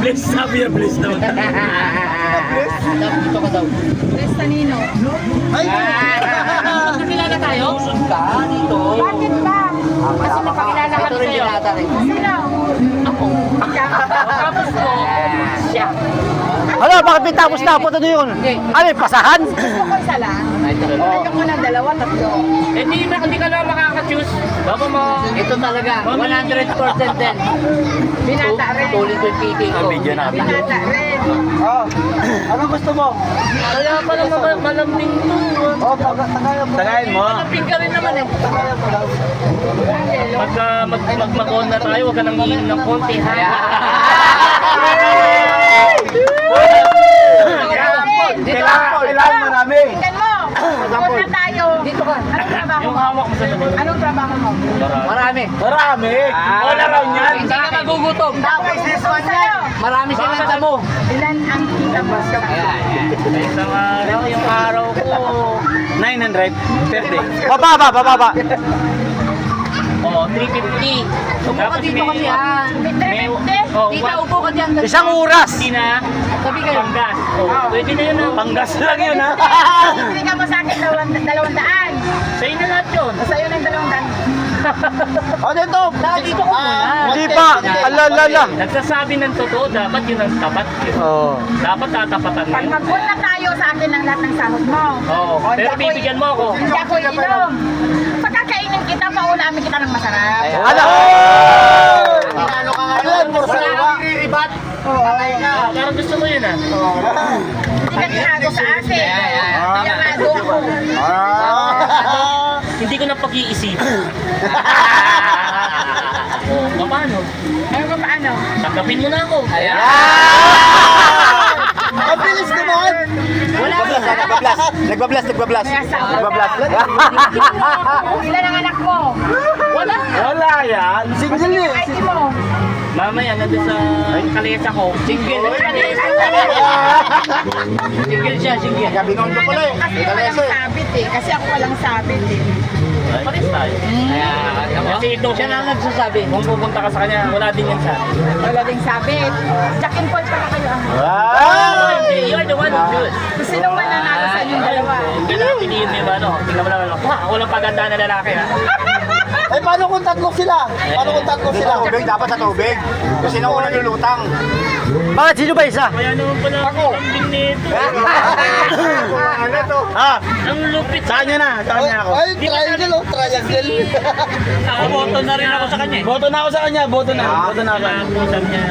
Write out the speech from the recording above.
Bless, sabi niya, bless daw. Dito ka daw. Bless Tanino. Ay! Magkakilala tayo? Susun ka dito. Bakit ba? Kasi napakilala kami sa'yo. Sino? Ako. Tapos ko. Siya. Ano, bakit may tapos na? Punta doon yun. Ano, yung pasahan? Gusto ko isa lang. Ayoko ng dalawa, tatlo. Hindi ka lang makaka-choose. Baba mo. Ito talaga. 100% din. Binata rin. Tuloy ko yung piti ko. Binata rin. Oh. Anong gusto mo? Kaya pala malambing to. Oh, tagayin mo. Malambing ka rin naman eh. Pagka magmagon na tayo, huwag ka nang iinom ng konti ha. Kailangan marami. Tingnan mo. Huwag na tayo. Dito ka. Anong trabaho Yung mo? hawak mo sa labi. Anong trabaho mo? Marami. Marami. Wala raw niyan. Hindi ka magugutom. Tapos businessman yan. Marami sinunta mo. Ilan ang kita mo? Isang araw, yung araw ko. 900 per day. Bababa. Oh, 350. Upo ka dito kasi yan. May 350? Tita, upo ka dyan. Isang oras. Hindi na. Sabi kayo. Panggas. Oh, pwede na yun. Panggas lang yun, ha? Hindi ka mo sa akin 200. Sa'yo na lahat yun. Sa'yo na yung 200. O, dito. Dito ko muna. Hindi pa. Alala. Nagsasabi ng totoo, dapat yun ang tapat yun. Oo. Dapat tatapatan mo Pag yun. magpunta tayo sa akin ng lahat ng sahod mo. Oo. Pero bibigyan mo ako. Hindi ako inom. Pagkakainin kita, paulamin kita ng masarap. Ano? Ano ka nga yun? Wala kang riribat. Parang gusto mo yun ah. Hindi ka tinago sa akin. Tinago ako. Hindi ko na pag-iisipan. O, paano? Ano ba paano? Tanggapin mo na ako. Ang bilis naman. Nagbablast. May asawa ka. Ilan ang anak mo? Wala. Wala yan. Single eh. ID mo? Mamaya, nandun sa kalesa ko. Single. Single siya, single. Binondo pala eh. Kasi walang sabit eh. Kasi ako walang sabit eh. Pares tayo. Kasi ito siya na nagsasabi. Kung pupunta ka sa kanya, wala din yan sa akin. Wala ding sabit. Jack and Paul pala kayo. Wow. You are the one who choose. Kung sino man nanalo sa inyong dalawa? Hindi na piliin mo yung ano. Tingnan mo naman. Walang paganda na lalaki ha. Eh, paano kung tatlo sila? Tubig, dapat sa tubig. Kung sino unang lulutang. Bakit? Sino ba isa? Kaya naman pala ako. Lambing nito. Ano to? Ah, Ang lupit. saan niya na? Saan niya ako? Ay, triangle oh, triangle. Ako, boto na rin ako sa kanya. Boto na ako sa kanya, boto na ako. Sabi niya,